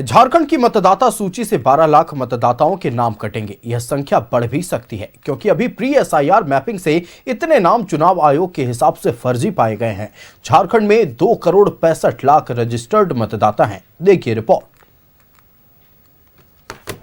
झारखंड की मतदाता सूची से 12 लाख मतदाताओं के नाम कटेंगे। यह संख्या बढ़ भी सकती है क्योंकि अभी प्री एसआईआर मैपिंग से इतने नाम चुनाव आयोग के हिसाब से फर्जी पाए गए हैं। झारखंड में 2 करोड़ 65 लाख रजिस्टर्ड मतदाता हैं। देखिए रिपोर्ट।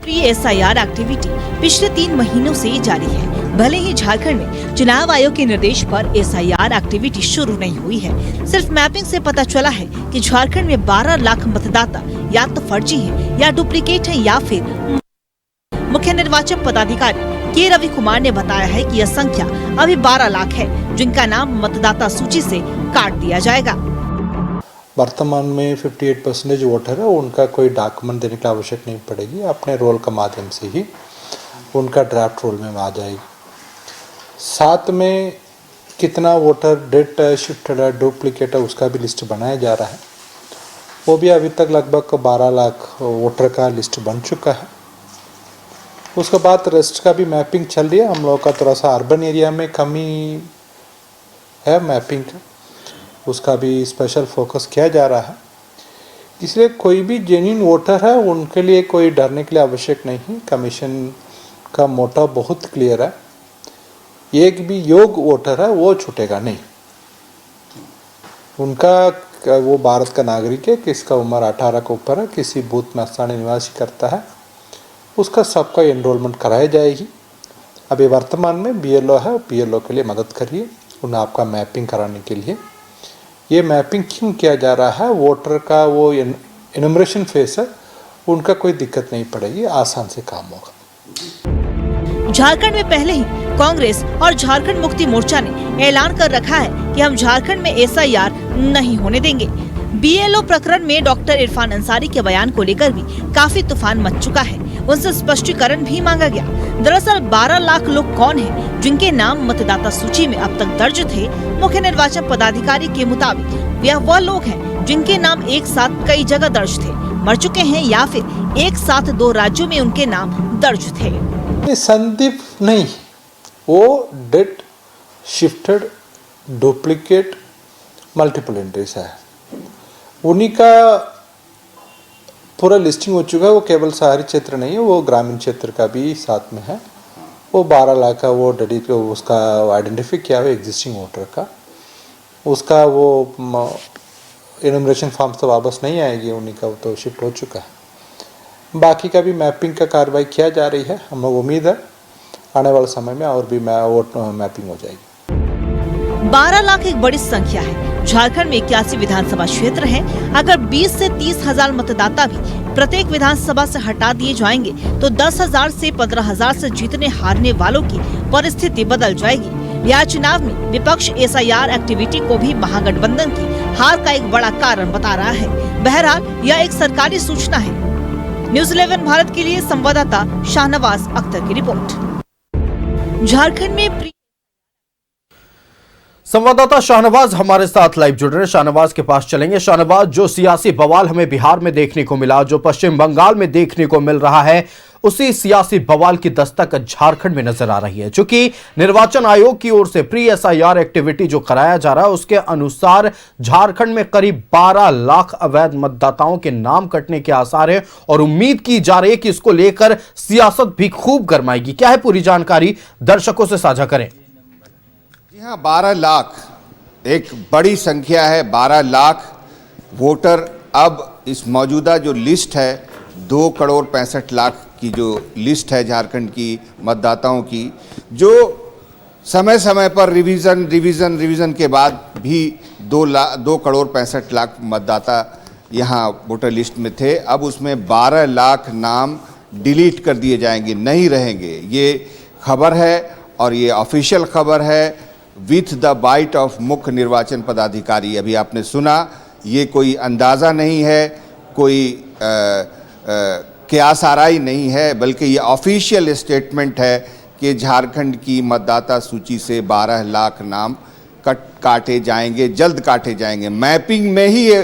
प्री एसआईआर एक्टिविटी पिछले 3 महीनों से जारी है। भले ही झारखंड में चुनाव आयोग के निर्देश पर एसआईआर एक्टिविटी शुरू नहीं हुई है, सिर्फ मैपिंग से पता चला है कि झारखंड में 12 लाख मतदाता या तो फर्जी हैं, या डुप्लीकेट हैं, या फिर मुख्य निर्वाचन पदाधिकारी के रवि कुमार ने बताया है कि यह संख्या अभी 12 लाख है, जिनका नाम मतदाता सूची से काट दिया जाएगा। वर्तमान में 58% वोटर है, उनका कोई डॉक्यूमेंट देने की आवश्यक नहीं पड़ेगी। अपने रोल के माध्यम से ही उनका ड्राफ्ट रोल में आ जाएगी। साथ में कितना वोटर डेट शिफ्टेड है, डुप्लीकेट है, उसका भी लिस्ट बनाया जा रहा है। वो भी अभी तक लगभग 12 लाख वोटर का लिस्ट बन चुका है। उसके बाद रेस्ट का भी मैपिंग चल रही है। हम लोग का थोड़ा सा अर्बन एरिया में कमी है मैपिंग का, उसका भी स्पेशल फोकस किया जा रहा है। इसलिए कोई भी जेन्युइन वोटर है, उनके लिए कोई डरने के लिए आवश्यक नहीं। कमीशन का मोटा बहुत क्लियर है। एक भी योग्य वोटर है वो छूटेगा नहीं। उनका वो भारत का नागरिक है, किसका उम्र 18 के ऊपर है, किसी बूथ में स्थानीय निवासी करता है, उसका सबका एनरोलमेंट कराई जाएगी। अभी वर्तमान में बीएलओ है, बीएलओ के लिए मदद करिए उन्हें आपका मैपिंग कराने के लिए। ये मैपिंग क्यों किया जा रहा है, वोटर का वो एनुमरेशन फेस है, उनका कोई दिक्कत नहीं पड़ेगी, आसान से काम होगा। झारखंड में पहले ही कांग्रेस और झारखंड मुक्ति मोर्चा ने ऐलान कर रखा है कि हम झारखंड में एसआईआर नहीं होने देंगे। बीएलओ प्रकरण में डॉक्टर इरफान अंसारी के बयान को लेकर भी काफी तूफान मच चुका है। उनसे स्पष्टीकरण भी मांगा गया। दरअसल 12 लाख लोग कौन हैं जिनके नाम मतदाता सूची में अब तक दर्ज थे? मुख्य निर्वाचन पदाधिकारी के मुताबिक यह वह लोग हैं जिनके नाम एक साथ कई जगह दर्ज थे, मर चुके हैं, या फिर एक साथ 2 राज्यों में उनके नाम दर्ज थे। संदीप नहीं, वो date shifted, duplicate, multiple entries है। उन्हीं का पूरा लिस्टिंग हो चुका है। वो केवल शहरी क्षेत्र नहीं है, वो ग्रामीण क्षेत्र का भी साथ में है। वो 12 लाख का वो डेडिकेट उसका आइडेंटिफाई किया हुआ एग्जिस्टिंग वोटर का, उसका वो एनुमरेशन फॉर्म्स तो वापस नहीं आएगी, उन्हीं का वो तो शिफ्ट हो चुका है। बाकी का भी मैपिंग का कार्रवाई किया जा रही है। हम लोग उम्मीद है आने वाले समय में और भी वोट मैपिंग हो जाएगी। 12 लाख एक बड़ी संख्या है। झारखंड में 81 विधानसभा क्षेत्र हैं। अगर 20 से 30 हजार मतदाता भी प्रत्येक विधानसभा से हटा दिए जाएंगे तो 10,000 से 15,000 से जीतने हारने वालों की परिस्थिति बदल जाएगी। यह चुनाव में विपक्ष एसआईआर एक्टिविटी को भी महागठबंधन की हार का एक बड़ा कारण बता रहा है। बहरहाल यह एक सरकारी सूचना है। न्यूज़ 11 भारत के लिए संवाददाता शाहनवाज अख्तर की रिपोर्ट। झारखंड में संवाददाता शाहनवाज हमारे साथ लाइव जुड़ रहे हैं। शाहनवाज के पास चलेंगे। शाहनवाज, जो सियासी बवाल हमें बिहार में देखने को मिला, जो पश्चिम बंगाल में देखने को मिल रहा है, उसी सियासी बवाल की दस्तक झारखंड में नजर आ रही है। चूंकि निर्वाचन आयोग की ओर से प्री एसआईआर एक्टिविटी जो कराया जा रहा है, उसके अनुसार झारखंड में करीब 12 लाख अवैध मतदाताओं के नाम कटने के आसार है और उम्मीद की जा रही है कि इसको लेकर सियासत भी खूब गरमाएगी। क्या है पूरी जानकारी, दर्शकों से साझा करें। जी हाँ, 12 लाख एक बड़ी संख्या है। 12 लाख वोटर अब इस मौजूदा जो लिस्ट है 2 करोड़ 65 लाख की जो लिस्ट है झारखंड की मतदाताओं की, जो समय समय पर रिवीजन के बाद भी 2 करोड़ 65 लाख मतदाता यहाँ वोटर लिस्ट में थे। अब उसमें 12 लाख नाम डिलीट कर दिए जाएंगे, नहीं रहेंगे। ये खबर है और ये ऑफिशियल खबर है विथ द बाइट ऑफ मुख्य निर्वाचन पदाधिकारी। अभी आपने सुना, ये कोई अंदाज़ा नहीं है, कोई कयास आराई नहीं है, बल्कि ये ऑफिशियल स्टेटमेंट है कि झारखंड की मतदाता सूची से 12 लाख नाम काटे जाएंगे, जल्द काटे जाएंगे। मैपिंग में ही ये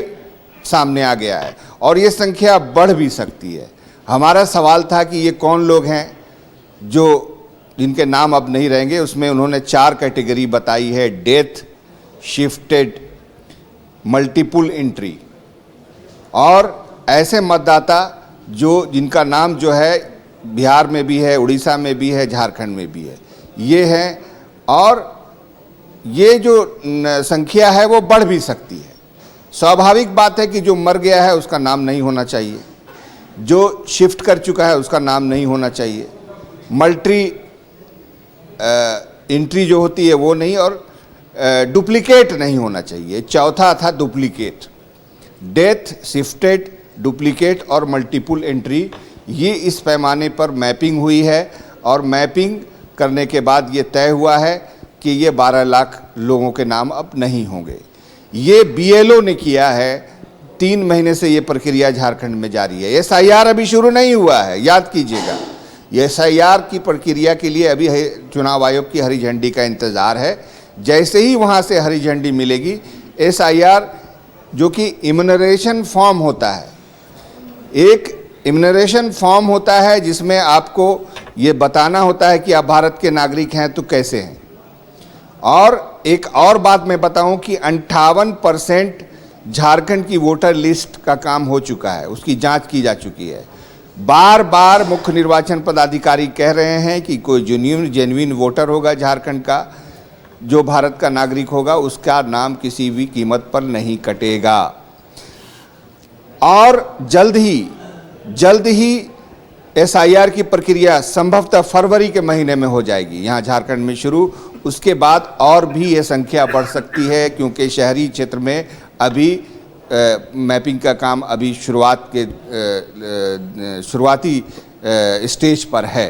सामने आ गया है और ये संख्या बढ़ भी सकती है। हमारा सवाल था कि ये कौन लोग हैं जो जिनके नाम अब नहीं रहेंगे। उसमें उन्होंने 4 कैटेगरी बताई है: डेथ, शिफ्टेड, मल्टीपल एंट्री। और ऐसे मतदाता जो जिनका नाम जो है बिहार में भी है, उड़ीसा में भी है, झारखंड में भी है, ये हैं। और ये जो संख्या है वो बढ़ भी सकती है। स्वाभाविक बात है कि जो मर गया है उसका नाम नहीं होना चाहिए, जो शिफ्ट कर चुका है उसका नाम नहीं होना चाहिए, मल्टी एंट्री जो होती है वो नहीं, और डुप्लीकेट नहीं होना चाहिए। चौथा था डुप्लीकेट, डेथ, शिफ्टेड, डुप्लीकेट और मल्टीपल एंट्री। ये इस पैमाने पर मैपिंग हुई है और मैपिंग करने के बाद ये तय हुआ है कि ये 12 लाख लोगों के नाम अब नहीं होंगे। ये BLO ने किया है। 3 महीने से ये प्रक्रिया झारखंड में जारी है। SIR अभी शुरू नहीं हुआ है, याद कीजिएगा। ये SIR की प्रक्रिया के लिए अभी चुनाव आयोग की हरी झंडी का इंतज़ार है। जैसे ही वहाँ से हरी झंडी मिलेगी, SIR जो कि इम्यूनरेशन फॉर्म होता है, एक इम्यूनरेशन फॉर्म होता है जिसमें आपको ये बताना होता है कि आप भारत के नागरिक हैं तो कैसे हैं। और एक और बात मैं बताऊं कि 58% झारखंड की वोटर लिस्ट का काम हो चुका है, उसकी जांच की जा चुकी है। बार बार मुख्य निर्वाचन पदाधिकारी कह रहे हैं कि कोई जेन्युइन वोटर होगा झारखंड का, जो भारत का नागरिक होगा, उसका नाम किसी भी कीमत पर नहीं कटेगा। और जल्द ही SIR की प्रक्रिया संभवतः फरवरी के महीने में हो जाएगी यहाँ झारखंड में शुरू। उसके बाद और भी ये संख्या बढ़ सकती है, क्योंकि शहरी क्षेत्र में अभी मैपिंग का काम अभी शुरुआती स्टेज पर है।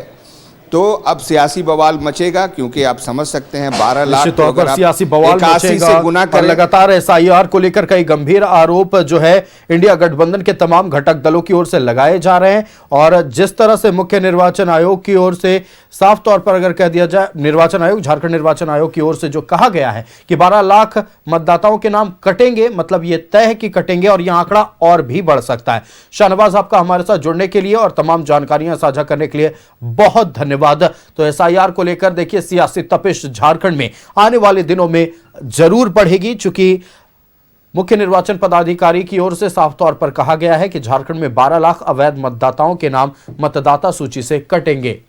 तो अब सियासी बवाल मचेगा, क्योंकि आप समझ सकते हैं 12 लाख निश्चित तौर पर सियासी बवाल मचेगा से गुना और लगातार SIR को लेकर कई गंभीर आरोप जो है इंडिया गठबंधन के तमाम घटक दलों की ओर से लगाए जा रहे हैं। और जिस तरह से मुख्य निर्वाचन आयोग की ओर से साफ तौर पर अगर कह दिया जाए, झारखंड निर्वाचन आयोग की ओर से जो कहा गया है कि 12 लाख मतदाताओं के नाम कटेंगे, मतलब ये तय है कि कटेंगे और यह आंकड़ा और भी बढ़ सकता है। शाहनवाज, आपका हमारे साथ जुड़ने के लिए और तमाम जानकारियां साझा करने के लिए बहुत धन्यवाद। तो SIR को लेकर देखिए सियासी तपिश झारखंड में आने वाले दिनों में जरूर बढ़ेगी, चूंकि मुख्य निर्वाचन पदाधिकारी की ओर से साफ तौर पर कहा गया है कि झारखंड में 12 लाख अवैध मतदाताओं के नाम मतदाता सूची से कटेंगे।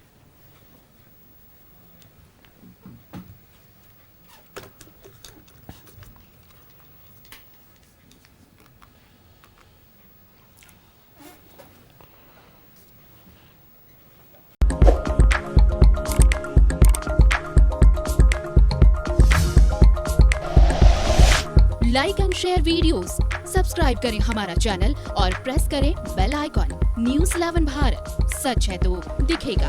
Like and share videos, subscribe करें हमारा चैनल और प्रेस करें बेल आइकॉन। News 11 भारत, सच है तो दिखेगा।